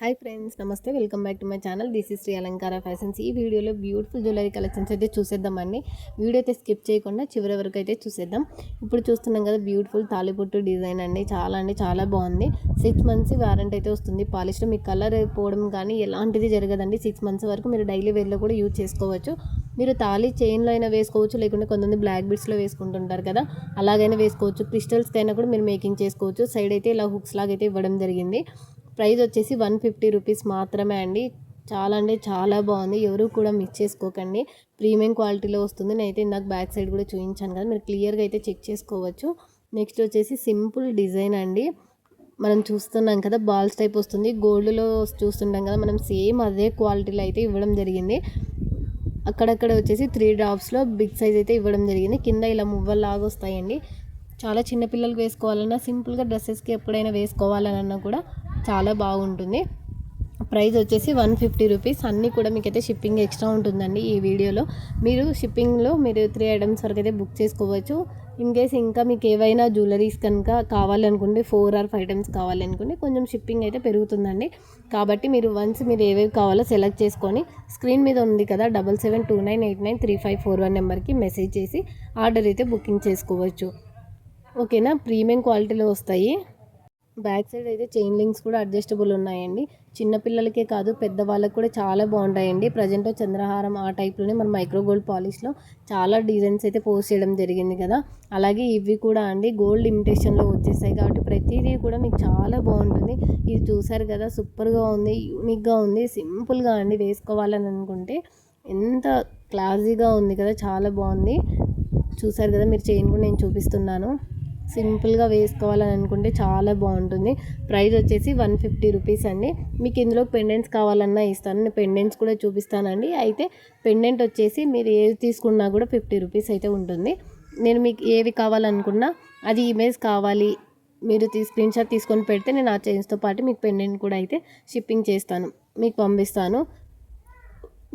Hi friends, నమస్తే. Welcome back to my channel. This is Shri Alankara fashions. ఈ వీడియోలో beautiful jewellery collections అయితే చూసేద్దామండి. వీడియో అయితే స్కిప్ చేయకుండా చివరి వరకు అయితే చూసేద్దాం. ఇప్పుడు చూస్తున్నాం కదా, బ్యూటిఫుల్ తాలిబొట్టు డిజైన్ అండి. చాలా బాగుంది. 6 months వారంటీ అయితే వస్తుంది. పాలిష్లో మీకు కలర్ అయిపోవడం కానీ ఎలాంటిది జరగదండి. 6 months వరకు మీరు డైలీ వేర్లో కూడా యూజ్ చేసుకోవచ్చు. మీరు తాళి చైన్లో అయినా వేసుకోవచ్చు, లేకుంటే కొంతమంది బ్లాక్ బిట్స్లో వేసుకుంటుంటారు కదా, అలాగైనా వేసుకోవచ్చు. క్రిస్టల్స్కి అయినా కూడా మీరు మేకింగ్ చేసుకోవచ్చు. సైడ్ అయితే ఇలా హుక్స్ లాగా అయితే ఇవ్వడం జరిగింది. ప్రైస్ వచ్చేసి 150 రూపీస్ మాత్రమే అండి. చాలా బాగుంది. ఎవరు కూడా మిస్ చేసుకోకండి. ప్రీమియం క్వాలిటీలో వస్తుంది. నేనైతే ఇందాక బ్యాక్ సైడ్ కూడా చూపించాను కదా, మీరు క్లియర్గా అయితే చెక్ చేసుకోవచ్చు. నెక్స్ట్ వచ్చేసి సింపుల్ డిజైన్ అండి. మనం చూస్తున్నాం కదా, బాల్స్ టైప్ వస్తుంది. గోల్డ్లో చూస్తుంటాం కదా మనం, సేమ్ అదే క్వాలిటీలో అయితే ఇవ్వడం జరిగింది. అక్కడక్కడ వచ్చేసి 3 డ్రాప్స్లో బిగ్ సైజ్ అయితే ఇవ్వడం జరిగింది. కింద ఇలా మువ్వల్లాగా వస్తాయండి. చాలా చిన్నపిల్లలకి వేసుకోవాలన్నా, సింపుల్గా డ్రెస్సెస్కి ఎప్పుడైనా వేసుకోవాలన్నా కూడా చాలా బాగుంటుంది. ప్రైస్ వచ్చేసి 150 రూపీస్. అన్నీ కూడా మీకైతే షిప్పింగ్ ఎక్స్ట్రా ఉంటుందండి. ఈ వీడియోలో మీరు షిప్పింగ్లో మీరు 3 items వరకు అయితే బుక్ చేసుకోవచ్చు. ఇన్ కేస్ ఇంకా మీకు ఏవైనా జ్యువెలరీస్ కనుక కావాలనుకుంటే 4 or 5 items కావాలనుకుంటే కొంచెం షిప్పింగ్ అయితే పెరుగుతుందండి. కాబట్టి మీరు వన్స్ మీరు ఏవేవి కావాలో సెలెక్ట్ చేసుకొని స్క్రీన్ మీద ఉంది కదా 7729893541 నెంబర్కి మెసేజ్ చేసి ఆర్డర్ అయితే బుకింగ్ చేసుకోవచ్చు. ఓకేనా, ప్రీమియం క్వాలిటీలో వస్తాయి. బ్యాక్ సైడ్ అయితే చైన్ లింక్స్ కూడా అడ్జస్టబుల్ ఉన్నాయండి. చిన్నపిల్లలకే కాదు, పెద్దవాళ్ళకి కూడా చాలా బాగుంటాయండి. ప్రజెంట్ చంద్రహారం ఆ టైప్లోనే మన మైక్రో గోల్డ్ పాలిష్లో చాలా డిజైన్స్ అయితే పోస్ట్ చేయడం జరిగింది కదా. అలాగే ఇవి కూడా అండి గోల్డ్ ఇమిటేషన్లో వచ్చేసాయి కాబట్టి ప్రతిదీ కూడా మీకు చాలా బాగుంటుంది. ఇది చూసారు కదా, సూపర్గా ఉంది, యూనిక్గా ఉంది, సింపుల్గా అండి. వేసుకోవాలని అనుకుంటే ఎంత క్లాసీగా ఉంది కదా, చాలా బాగుంది. చూసారు కదా, మీరు చైన్ కూడా నేను చూపిస్తున్నాను. సింపుల్గా వేసుకోవాలని అనుకుంటే చాలా బాగుంటుంది. ప్రైస్ వచ్చేసి 150 రూపీస్ అండి. మీకు ఇందులో పెండెంట్స్ కావాలన్నా ఇస్తాను. నేను పెండెంట్స్ కూడా చూపిస్తానండి. అయితే పెండెంట్ వచ్చేసి మీరు ఏది తీసుకున్నా కూడా 50 రూపీస్ అయితే ఉంటుంది. నేను మీకు ఏవి కావాలనుకున్నా అది ఇమేజ్ కావాలి, మీరు స్క్రీన్ షాట్ తీసుకొని పెడితే నేను ఆ చైన్స్తో పాటు మీకు పెండెంట్ కూడా అయితే షిప్పింగ్ చేస్తాను, మీకు పంపిస్తాను.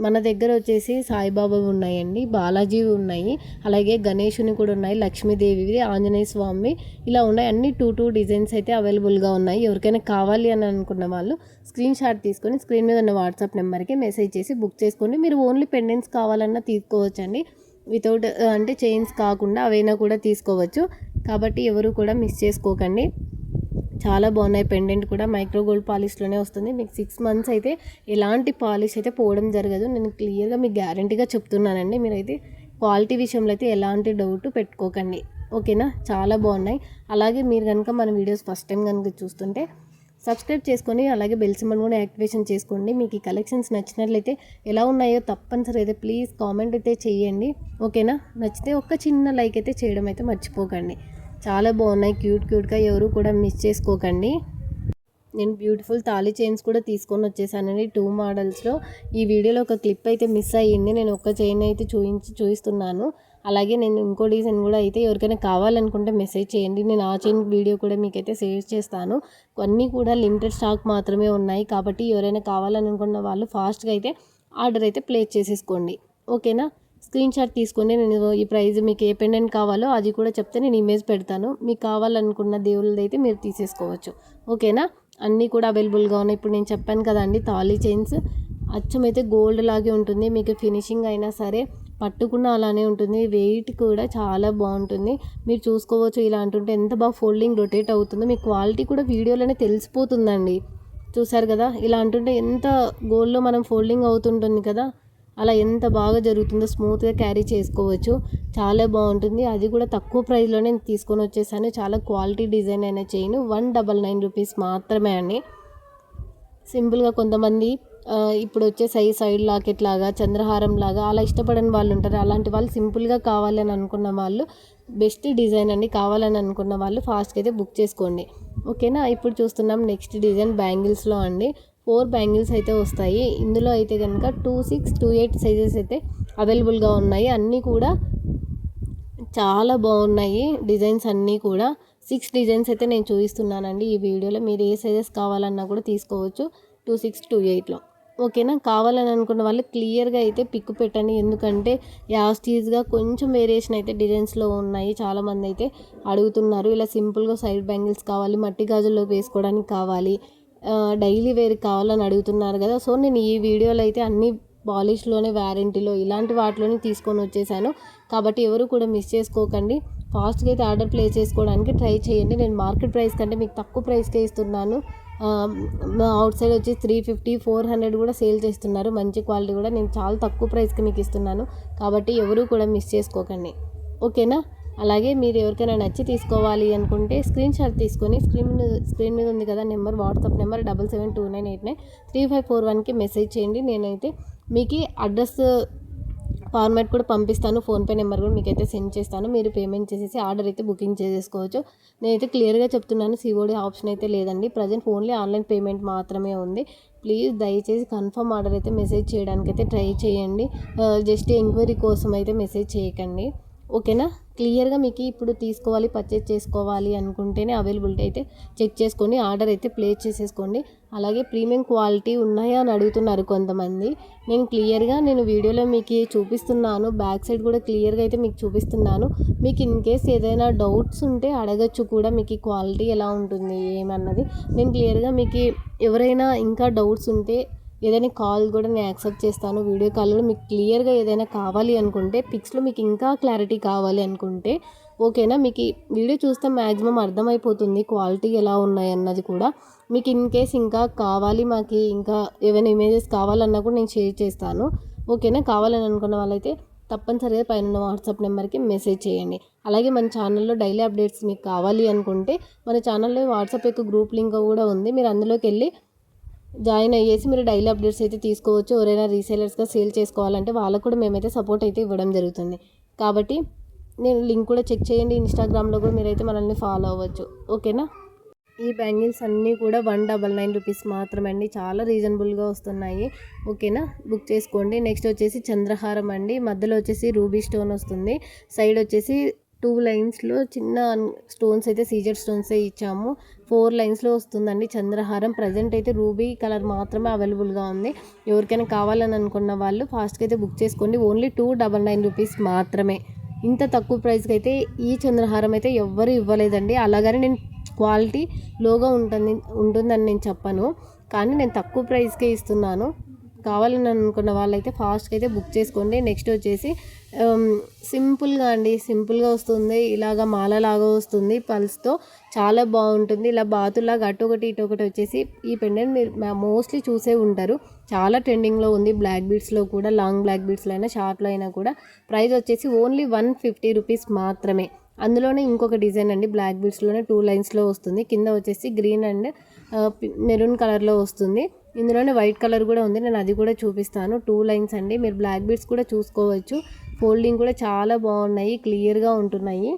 మన దగ్గర వచ్చేసి సాయిబాబా ఉన్నాయండి, బాలాజీ ఉన్నాయి, అలాగే గణేషుని కూడా ఉన్నాయి, లక్ష్మీదేవి, ఆంజనేయ స్వామి ఇలా ఉన్నాయి. అన్ని 2 డిజైన్స్ అయితే అవైలబుల్గా ఉన్నాయి. ఎవరికైనా కావాలి అని అనుకున్న వాళ్ళు స్క్రీన్ షాట్ తీసుకొని స్క్రీన్ మీద ఉన్న వాట్సాప్ నెంబర్కి మెసేజ్ చేసి బుక్ చేసుకోండి. మీరు ఓన్లీ పెండెంట్స్ కావాలన్నా తీసుకోవచ్చండి. వితౌట్ అంటే చైన్స్ కాకుండా అవైనా కూడా తీసుకోవచ్చు. కాబట్టి ఎవరు కూడా మిస్ చేసుకోకండి. చాలా బాగున్నాయి. పెండెంట్ కూడా మైక్రో గోల్డ్ పాలిష్లోనే వస్తుంది. మీకు 6 months అయితే ఎలాంటి పాలిష్ అయితే పోవడం జరగదు. నేను క్లియర్గా మీకు గ్యారంటీగా చెప్తున్నానండి. మీరైతే క్వాలిటీ విషయంలో అయితే ఎలాంటి డౌట్ పెట్టుకోకండి. ఓకేనా, చాలా బాగున్నాయి. అలాగే మీరు కనుక మన వీడియోస్ ఫస్ట్ టైం కనుక చూస్తుంటే సబ్స్క్రైబ్ చేసుకొని అలాగే బెల్ సింబల్ కూడా యాక్టివేషన్ చేసుకోండి. మీకు ఈ కలెక్షన్స్ నచ్చినట్లయితే ఎలా ఉన్నాయో తప్పనిసరి అయితే ప్లీజ్ కామెంట్ అయితే చేయండి. ఓకేనా, నచ్చితే ఒక్క చిన్న లైక్ అయితే చేయడం అయితే మర్చిపోకండి. చాలా బాగున్నాయి, క్యూట్గా. ఎవరు కూడా మిస్ చేసుకోకండి. నేను బ్యూటిఫుల్ తాళి చైన్స్ కూడా తీసుకొని వచ్చేసానండి 2 మోడల్స్లో. ఈ వీడియోలో ఒక క్లిప్ అయితే మిస్ అయ్యింది. నేను ఒక చైన్ అయితే చూపిస్తున్నాను. అలాగే నేను ఇంకో డిజైన్ కూడా అయితే ఎవరికైనా కావాలనుకుంటే మెసేజ్ చేయండి. నేను ఆ చైన్ వీడియో కూడా మీకైతే షేర్ చేస్తాను. అన్నీ కూడా లిమిటెడ్ స్టాక్ మాత్రమే ఉన్నాయి. కాబట్టి ఎవరైనా కావాలనుకున్న వాళ్ళు ఫాస్ట్గా అయితే ఆర్డర్ అయితే ప్లేస్ చేసేసుకోండి. ఓకేనా, స్క్రీన్ షాట్ తీసుకొని నేను ఈ ప్రైస్ మీకు ఏ పెండెంట్ కావాలో అది కూడా చెప్తే నేను ఇమేజ్ పెడతాను. మీకు కావాలనుకున్న దేవుళ్ళది అయితే మీరు తీసేసుకోవచ్చు. ఓకేనా, అన్నీ కూడా అవైలబుల్గా ఉన్నాయి. ఇప్పుడు నేను చెప్పాను కదండి, తాళీ చైన్స్ అచ్చమైతే గోల్డ్ లాగే ఉంటుంది. మీకు ఫినిషింగ్ అయినా సరే పట్టుకున్న అలానే ఉంటుంది. వెయిట్ కూడా చాలా బాగుంటుంది. మీరు చూసుకోవచ్చు. ఇలా అంటుంటే ఎంత బాగా ఫోల్డింగ్ రొటేట్ అవుతుందో మీకు క్వాలిటీ కూడా వీడియోలోనే తెలిసిపోతుందండి. చూసారు కదా, ఇలా అంటుంటే ఎంత గోల్డ్లో మనం ఫోల్డింగ్ అవుతుంటుంది కదా, అలా ఎంత బాగా జరుగుతుందో, స్మూత్గా క్యారీ చేసుకోవచ్చు. చాలా బాగుంటుంది. అది కూడా తక్కువ ప్రైస్లోనే తీసుకొని వచ్చేసాను. చాలా క్వాలిటీ డిజైన్ అయిన చైన్ 199 రూపీస్ మాత్రమే అండి. సింపుల్గా కొంతమంది ఇప్పుడు వచ్చే సైడ్ లాకెట్ లాగా, చంద్రహారం లాగా అలా ఇష్టపడని వాళ్ళు ఉంటారు. అలాంటి వాళ్ళు సింపుల్గా కావాలని అనుకున్న వాళ్ళు బెస్ట్ డిజైన్ అండి. కావాలని అనుకున్న వాళ్ళు ఫాస్ట్గా అయితే బుక్ చేసుకోండి. ఓకేనా, ఇప్పుడు చూస్తున్నాం నెక్స్ట్ డిజైన్ బ్యాంగిల్స్లో అండి. 4 బ్యాంగిల్స్ అయితే వస్తాయి. ఇందులో అయితే కనుక 2, 6, 2, 8 సైజెస్ అయితే అవైలబుల్గా ఉన్నాయి. అన్నీ కూడా చాలా బాగున్నాయి డిజైన్స్ అన్నీ కూడా. 6 డిజైన్స్ అయితే నేను చూపిస్తున్నానండి ఈ వీడియోలో. మీరు ఏ సైజెస్ కావాలన్నా కూడా తీసుకోవచ్చు 2, 6, 2, 8లో. ఓకేనా, కావాలని అనుకున్న వాళ్ళు క్లియర్గా అయితే పిక్ పెట్టండి. ఎందుకంటే యాస్టీజ్గా కొంచెం వేరియేషన్ అయితే డిజైన్స్లో ఉన్నాయి. చాలామంది అయితే అడుగుతున్నారు. ఇలా సింపుల్గా సైడ్ బ్యాంగిల్స్ కావాలి, మట్టి గాజుల్లో వేసుకోవడానికి కావాలి, డైలీ వేర్ కావాలని అడుగుతున్నారు కదా. సో నేను ఈ వీడియోలో అయితే అన్ని పాలిష్లోనే, వ్యారంటీలో ఇలాంటి వాటిలోనే తీసుకొని వచ్చేసాను. కాబట్టి ఎవరు కూడా మిస్ చేసుకోకండి. ఫాస్ట్గా అయితే ఆర్డర్ ప్లేస్ చేసుకోవడానికి ట్రై చేయండి. నేను మార్కెట్ ప్రైస్ కంటే మీకు తక్కువ ప్రైస్కే ఇస్తున్నాను. అవుట్ సైడ్ వచ్చి 350, 400 కూడా సేల్ చేస్తున్నారు. మంచి క్వాలిటీ కూడా నేను చాలా తక్కువ ప్రైస్కి మీకు ఇస్తున్నాను. కాబట్టి ఎవరు కూడా మిస్ చేసుకోకండి, ఓకేనా. అలాగే మీరు ఎవరికైనా నచ్చి తీసుకోవాలి అనుకుంటే స్క్రీన్ షాట్ తీసుకొని స్క్రీన్ మీద ఉంది కదా నెంబర్, వాట్సాప్ నెంబర్ 7729893541కి మెసేజ్ చేయండి. నేనైతే మీకు అడ్రస్ ఫార్మాట్ కూడా పంపిస్తాను. ఫోన్పే నెంబర్ కూడా మీకైతే సెండ్ చేస్తాను. మీరు పేమెంట్ చేసేసి ఆర్డర్ అయితే బుకింగ్ చేసేసుకోవచ్చు. నేనైతే క్లియర్గా చెప్తున్నాను, సిఓడి ఆప్షన్ అయితే లేదండి. ప్రజెంట్ ఓన్లీ ఆన్లైన్ పేమెంట్ మాత్రమే ఉంది. ప్లీజ్ దయచేసి కన్ఫర్మ్ ఆర్డర్ అయితే మెసేజ్ చేయడానికి అయితే ట్రై చేయండి. జస్ట్ ఎంక్వైరీ కోసం అయితే మెసేజ్ చేయకండి, ఓకేనా. క్లియర్గా మీకు ఇప్పుడు తీసుకోవాలి, పర్చేజ్ చేసుకోవాలి అనుకుంటేనే అవైలబిలిటీ అయితే చెక్ చేసుకొని ఆర్డర్ అయితే ప్లేస్ చేసేసుకోండి. అలాగే ప్రీమియం క్వాలిటీ ఉన్నాయా అని అడుగుతున్నారు కొంతమంది. నేను వీడియోలో మీకు చూపిస్తున్నాను, బ్యాక్ సైడ్ కూడా క్లియర్గా అయితే మీకు చూపిస్తున్నాను. మీకు ఇన్ కేస్ ఏదైనా డౌట్స్ ఉంటే అడగచ్చు కూడా, మీకు క్వాలిటీ ఎలా ఉంటుంది ఏమన్నది. నేను క్లియర్గా మీకు ఎవరైనా ఇంకా డౌట్స్ ఉంటే ఏదైనా కాల్ కూడా నేను యాక్సెప్ట్ చేస్తాను. వీడియో కాల్ కూడా మీకు క్లియర్గా ఏదైనా కావాలి అనుకుంటే, పిక్స్లో మీకు ఇంకా క్లారిటీ కావాలి అనుకుంటే, ఓకేనా. మీకు వీడియో చూస్తే మ్యాక్సిమం అర్థమైపోతుంది క్వాలిటీ ఎలా ఉన్నాయి అన్నది కూడా. మీకు ఇన్ కేస్ ఇంకా కావాలి, మాకు ఇంకా ఏమైనా ఇమేజెస్ కావాలన్నా కూడా నేను షేర్ చేస్తాను, ఓకేనా. కావాలని అనుకున్న వాళ్ళైతే తప్పనిసరిగా పైన వాట్సాప్ నెంబర్కి మెసేజ్ చేయండి. అలాగే మన ఛానల్లో డైలీ అప్డేట్స్ మీకు కావాలి అనుకుంటే మన ఛానల్లో వాట్సాప్ యొక్క గ్రూప్ లింక్ కూడా ఉంది. మీరు అందులోకి వెళ్ళి జాయిన్ అయ్యేసి మీరు డైలీ అప్డేట్స్ అయితే తీసుకోవచ్చు. ఎవరైనా రీసేలర్స్గా సేల్ చేసుకోవాలంటే వాళ్ళకు కూడా మేమైతే సపోర్ట్ అయితే ఇవ్వడం జరుగుతుంది. కాబట్టి నేను లింక్ కూడా చెక్ చేయండి. ఇన్స్టాగ్రామ్లో కూడా మీరైతే మనల్ని ఫాలో అవ్వచ్చు, ఓకేనా. ఈ బ్యాంగిల్స్ అన్నీ కూడా 199 రూపీస్ మాత్రమే అండి. చాలా రీజనబుల్గా వస్తున్నాయి, ఓకేనా. బుక్ చేసుకోండి. నెక్స్ట్ వచ్చేసి చంద్రహారం అండి. మధ్యలో వచ్చేసి రూబీ స్టోన్ వస్తుంది. సైడ్ వచ్చేసి 2 లైన్స్లో చిన్న స్టోన్స్ అయితే సీజర్ స్టోన్సే ఇచ్చాము. 4 లైన్స్లో వస్తుందండి చంద్రహారం. ప్రజెంట్ అయితే రూబీ కలర్ మాత్రమే అవైలబుల్గా ఉంది. ఎవరికైనా కావాలని అనుకున్న వాళ్ళు ఫాస్ట్గా అయితే బుక్ చేసుకోండి. ఓన్లీ 299 రూపీస్ మాత్రమే. ఇంత తక్కువ ప్రైస్కి అయితే ఈ చంద్రహారం అయితే ఎవ్వరు ఇవ్వలేదండి. అలాగని నేను క్వాలిటీ లోగా ఉంటుందని నేను చెప్పను, కానీ నేను తక్కువ ప్రైస్కే ఇస్తున్నాను. కావాలని అనుకున్న వాళ్ళైతే ఫాస్ట్గా అయితే బుక్ చేసుకోండి. నెక్స్ట్ వచ్చేసి సింపుల్గా వస్తుంది. ఇలాగ మాలలాగా వస్తుంది పల్స్తో, చాలా బాగుంటుంది. ఇలా బాతులాగా అటొకటి ఇటొకటి వచ్చేసి ఈ పెండెంట్ మీరు మోస్ట్లీ చూసే ఉంటారు. చాలా ట్రెండింగ్లో ఉంది. బ్లాక్ బీడ్స్లో కూడా, లాంగ్ బ్లాక్ బీడ్స్లో అయినా షార్ట్లో అయినా కూడా. ప్రైస్ వచ్చేసి ఓన్లీ 150 రూపీస్ మాత్రమే. అందులోనే ఇంకొక డిజైన్ అండి, బ్లాక్ బీడ్స్లోనే 2 లైన్స్లో వస్తుంది. కింద వచ్చేసి గ్రీన్ అండ్ మెరూన్ కలర్లో వస్తుంది. ఇందులోనే వైట్ కలర్ కూడా ఉంది, నేను అది కూడా చూపిస్తాను. 2 లైన్స్ అండి. మీరు బ్లాక్ బీడ్స్ కూడా చూసుకోవచ్చు. ఫోల్డింగ్ కూడా చాలా బాగున్నాయి, క్లియర్గా ఉంటున్నాయి.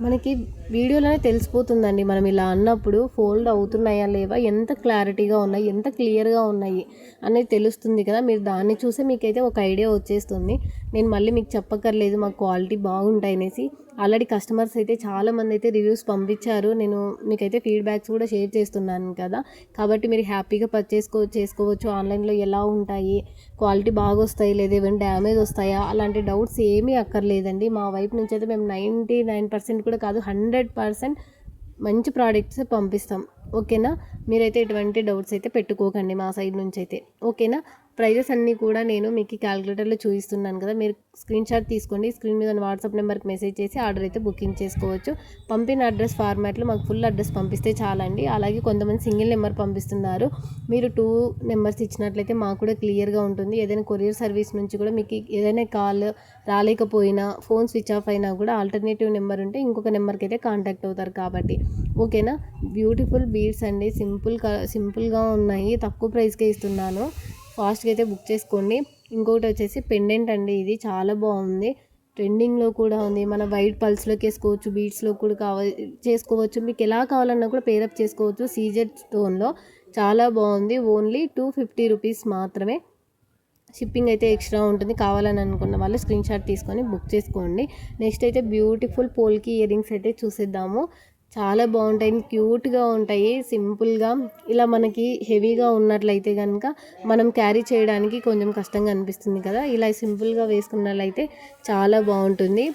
మనకి వీడియోలోనే తెలిసిపోతుందండి, మనం ఇలా అన్నప్పుడు ఫోల్డ్ అవుతున్నాయా లేవా, ఎంత క్లారిటీగా ఉన్నాయి, ఎంత క్లియర్గా ఉన్నాయి అనేది తెలుస్తుంది కదా. మీరు దాన్ని చూసే మీకైతే ఒక ఐడియా వచ్చేస్తుంది. నేను మళ్ళీ మీకు చెప్పక్కర్లేదు మాకు క్వాలిటీ బాగుంటాయి అనేసి. ఆల్రెడీ కస్టమర్స్ అయితే చాలామంది అయితే రివ్యూస్ పంపించారు. నేను మీకైతే ఫీడ్బ్యాక్స్ కూడా షేర్ చేస్తున్నాను కదా. కాబట్టి మీరు హ్యాపీగా చేసుకోవచ్చు. ఆన్లైన్లో ఎలా ఉంటాయి, క్వాలిటీ బాగా వస్తాయి లేదా ఏమైనా డ్యామేజ్ వస్తాయా, అలాంటి డౌట్స్ ఏమీ అక్కర్లేదండి. మా వైపు నుంచి అయితే మేము 99% కూడా కాదు, 100% మంచి ప్రోడక్ట్స్ పంపిస్తాం, ఓకేనా. మీరైతే ఎటువంటి డౌట్స్ అయితే పెట్టుకోకండి మా సైడ్ నుంచి అయితే, ఓకేనా. ప్రైజెస్ అన్నీ కూడా నేను మీకు క్యాలిక్యులేటర్లో చూపిస్తున్నాను కదా, మీరు స్క్రీన్ షాట్ తీసుకోండి. స్క్రీన్ మీద వాట్సాప్ నెంబర్కి మెసేజ్ చేసి ఆర్డర్ అయితే బుకింగ్ చేసుకోవచ్చు. పంపిన అడ్రస్ ఫార్మాట్లో మాకు ఫుల్ అడ్రస్ పంపిస్తే చాలండి. అలాగే కొంతమంది సింగిల్ నెంబర్ పంపిస్తున్నారు. మీరు 2 నెంబర్స్ ఇచ్చినట్లయితే మాకు కూడా క్లియర్గా ఉంటుంది. ఏదైనా కొరియర్ సర్వీస్ నుంచి కూడా మీకు ఏదైనా కాల్ రాలేకపోయినా, ఫోన్ స్విచ్ ఆఫ్ అయినా కూడా ఆల్టర్నేటివ్ నెంబర్ ఉంటే ఇంకొక నెంబర్కి అయితే కాంటాక్ట్ అవుతారు కాబట్టి, ఓకేనా. బ్యూటిఫుల్ బీడ్స్ అండి, సింపుల్గా ఉన్నాయి, తక్కువ ప్రైస్కే ఇస్తున్నాను. ఫాస్ట్గా అయితే బుక్ చేసుకోండి. ఇంకొకటి వచ్చేసి పెండెంట్ అండి, ఇది చాలా బాగుంది, ట్రెండింగ్లో కూడా ఉంది. మన వైట్ పల్స్లోకి వేసుకోవచ్చు, బీడ్స్లో కూడా చేసుకోవచ్చు. మీకు ఎలా కావాలన్నా కూడా పేరప్ చేసుకోవచ్చు. సీజెడ్ స్టోన్లో చాలా బాగుంది. ఓన్లీ 250 రూపీస్ మాత్రమే. షిప్పింగ్ అయితే ఎక్స్ట్రా ఉంటుంది. కావాలని అనుకున్న వాళ్ళు స్క్రీన్ షాట్ తీసుకొని బుక్ చేసుకోండి. నెక్స్ట్ అయితే బ్యూటిఫుల్ పోల్కి ఇయర్ రింగ్స్ అయితే చూసేద్దాము. చాలా బాగుంటాయి, క్యూట్గా ఉంటాయి, సింపుల్గా. ఇలా మనకి హెవీగా ఉన్నట్లయితే కనుక మనం క్యారీ చేయడానికి కొంచెం కష్టంగా అనిపిస్తుంది కదా. ఇలా సింపుల్గా వేసుకున్నట్లయితే చాలా బాగుంటుంది.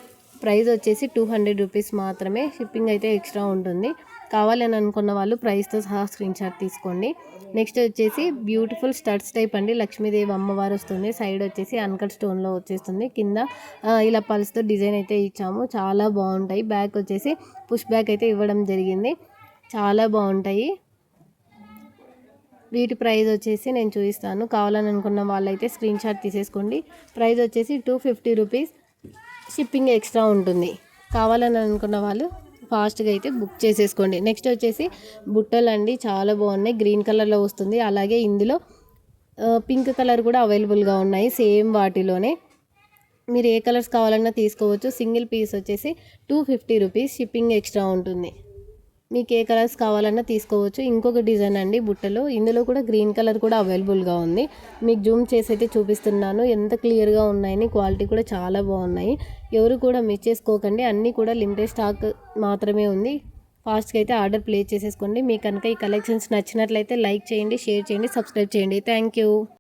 ప్రైస్ వచ్చేసి 200 రూపీస్ మాత్రమే. షిప్పింగ్ అయితే ఎక్స్ట్రా ఉంటుంది. కావాలని అనుకున్న వాళ్ళు ప్రైస్తో సహా స్క్రీన్ షాట్ తీసుకోండి. నెక్స్ట్ వచ్చేసి బ్యూటిఫుల్ స్టడ్స్ టైప్ అండి. లక్ష్మీదేవి అమ్మవారు వస్తుంది. సైడ్ వచ్చేసి అన్కట్ స్టోన్లో వచ్చేస్తుంది. కింద ఇలా పల్స్తో డిజైన్ అయితే ఇచ్చాము. చాలా బాగుంటాయి. బ్యాక్ వచ్చేసి పుష్ బ్యాక్ అయితే ఇవ్వడం జరిగింది. చాలా బాగుంటాయి. వీటి ప్రైస్ వచ్చేసి నేను చూపిస్తాను. కావాలని అనుకున్న వాళ్ళైతే స్క్రీన్ షాట్ తీసేసుకోండి. ప్రైస్ వచ్చేసి 250 రూపీస్. షిప్పింగ్ ఎక్స్ట్రా ఉంటుంది. కావాలని అనుకున్న వాళ్ళు ఫాస్ట్గా అయితే బుక్ చేసేసుకోండి. నెక్స్ట్ వచ్చేసి బుట్టలు అండి. చాలా బాగున్నాయి. గ్రీన్ కలర్లో వస్తుంది. అలాగే ఇందులో పింక్ కలర్ కూడా అవైలబుల్గా ఉన్నాయి. సేమ్ వాటిలోనే మీరు ఏ కలర్స్ కావాలన్నా తీసుకోవచ్చు. సింగిల్ పీస్ వచ్చేసి 250 రూపీస్. షిప్పింగ్ ఎక్స్ట్రా ఉంటుంది. మీకు ఏ కలర్స్ కావాలన్నా తీసుకోవచ్చు. ఇంకొక డిజైన్ అండి బుట్టలో. ఇందులో కూడా గ్రీన్ కలర్ కూడా అవైలబుల్గా ఉంది. మీకు జూమ్ చేసి అయితే చూపిస్తున్నాను ఎంత క్లియర్గా ఉన్నాయని. క్వాలిటీ కూడా చాలా బాగున్నాయి. ఎవరు కూడా మిస్ చేసుకోకండి. అన్నీ కూడా లిమిటెడ్ స్టాక్ మాత్రమే ఉంది. ఫాస్ట్గా అయితే ఆర్డర్ ప్లేస్ చేసేసుకోండి. మీకు కనుక ఈ కలెక్షన్స్ నచ్చినట్లయితే లైక్ చేయండి, షేర్ చేయండి, సబ్స్క్రైబ్ చేయండి. Thank you.